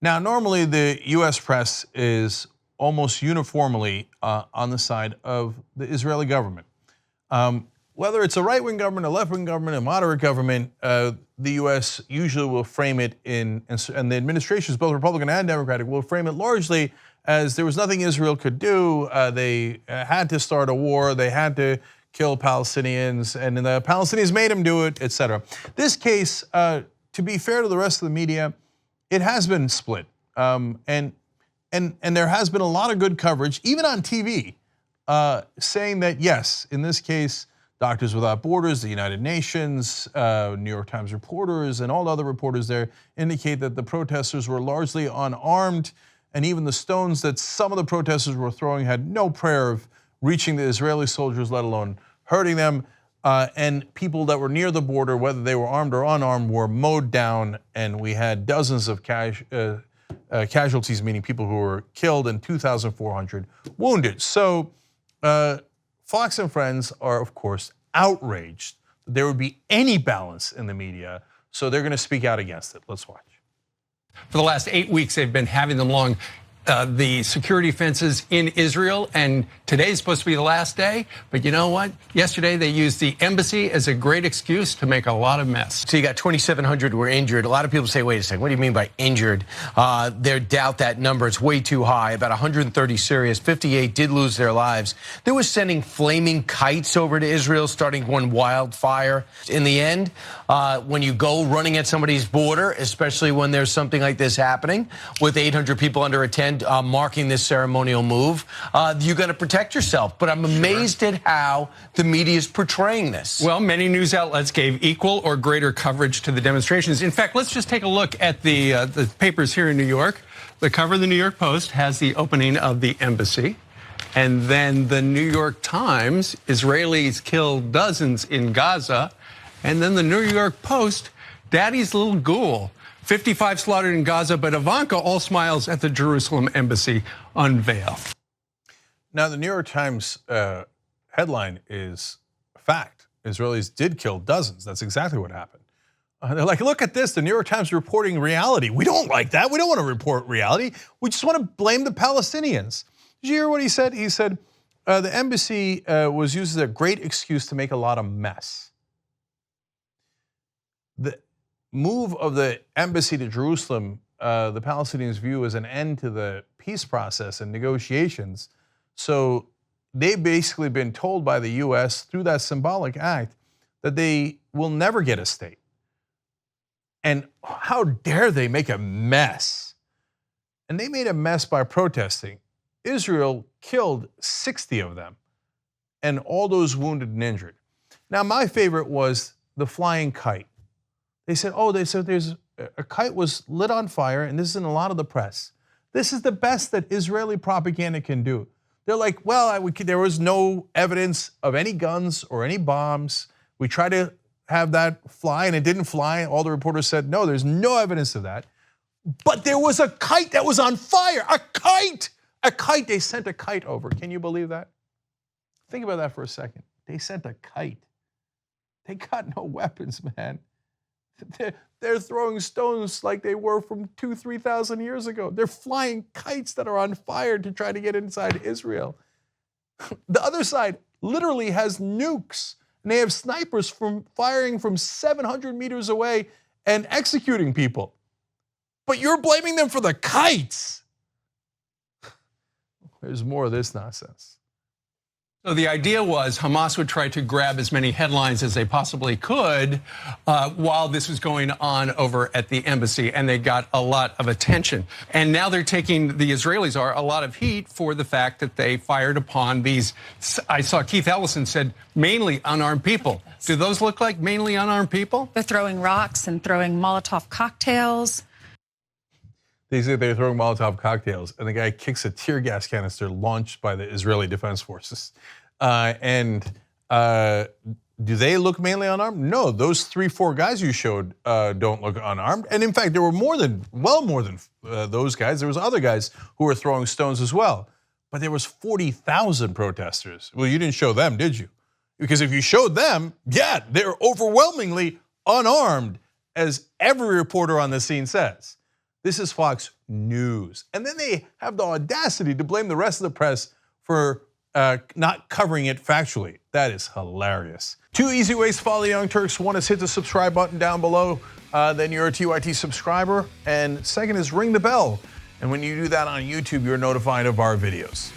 Now, normally the US press is almost uniformly on the side of the Israeli government. Whether it's a right-wing government, a left-wing government, a moderate government, the US usually will frame it in, and the administrations, both Republican and Democratic, will frame it largely as there was nothing Israel could do. They had to start a war, they had to kill Palestinians, and the Palestinians made them do it, etc. This case, to be fair to the rest of the media, it has been split, and there has been a lot of good coverage, even on TV, saying that yes, in this case, Doctors Without Borders, the United Nations, New York Times reporters, and all the other reporters there indicate that the protesters were largely unarmed, and even the stones that some of the protesters were throwing had no prayer of reaching the Israeli soldiers, let alone hurting them. And people that were near the border, whether they were armed or unarmed, were mowed down, and we had dozens of casualties, meaning people who were killed, and 2,400 wounded. So Fox and Friends are, of course, outraged that there would be any balance in the media, so they're going to speak out against it. Let's watch. For the last 8 weeks, they've been having them along the security fences in Israel, and today's supposed to be the last day, but you know what? Yesterday they used the embassy as a great excuse to make a lot of mess. So you got 2,700 were injured. A lot of people say, wait a second, what do you mean by injured? They doubt that number. It's way too high. About 130 serious, 58 did lose their lives. They were sending flaming kites over to Israel, starting one wildfire. In the end, when you go running at somebody's border, especially when there's something like this happening, with 800 people under a tent, marking this ceremonial move, you got to protect yourself. But I'm amazed at how the media is portraying this. Well, many news outlets gave equal or greater coverage to the demonstrations. In fact, let's just take a look at the papers here in New York. The cover of the New York Post has the opening of the embassy. And then the New York Times, Israelis killed dozens in Gaza. And then the New York Post, Daddy's little ghoul. 55 slaughtered in Gaza, but Ivanka all smiles at the Jerusalem embassy unveil. Now, the New York Times headline is fact. Israelis did kill dozens. That's exactly what happened. They're like, look at this. The New York Times is reporting reality. We don't like that. We don't want to report reality. We just want to blame the Palestinians. Did you hear what he said? He said the embassy was used as a great excuse to make a lot of mess. The move of the embassy to Jerusalem, the Palestinians view as an end to the peace process and negotiations. So they've basically been told by the US through that symbolic act that they will never get a state. And how dare they make a mess? And they made a mess by protesting. Israel killed 60 of them, and all those wounded and injured. Now, my favorite was the flying kite. They said, there's a kite was lit on fire, and this is in a lot of the press. This is the best that Israeli propaganda can do. They're like, well, there was no evidence of any guns or any bombs. We tried to have that fly, and it didn't fly. All the reporters said, no, there's no evidence of that. But there was a kite that was on fire, a kite. They sent a kite over. Can you believe that? Think about that for a second. They sent a kite. They got no weapons, man. They're throwing stones like they were from 2,000-3,000 years ago. They're flying kites that are on fire to try to get inside Israel. The other side literally has nukes, and they have snipers firing from 700 meters away and executing people. But you're blaming them for the kites. There's more of this nonsense. So the idea was Hamas would try to grab as many headlines as they possibly could while this was going on over at the embassy, and they got a lot of attention. And now they're taking, the Israelis are, a lot of heat for the fact that they fired upon these, I saw Keith Ellison said, mainly unarmed people. Do those look like mainly unarmed people? They're throwing rocks and throwing Molotov cocktails. They say they're throwing Molotov cocktails, and the guy kicks a tear gas canister launched by the Israeli Defense Forces. Do they look mainly unarmed? No, those 3-4 guys you showed don't look unarmed. And in fact, there were well more than those guys. There was other guys who were throwing stones as well. But there was 40,000 protesters. Well, you didn't show them, did you? Because if you showed them, yeah, they're overwhelmingly unarmed, as every reporter on the scene says. This is Fox News. And then they have the audacity to blame the rest of the press for not covering it factually. That is hilarious. 2 easy ways to follow the Young Turks. One is hit the subscribe button down below, then you're a TYT subscriber. And second is ring the bell. And when you do that on YouTube, you're notified of our videos.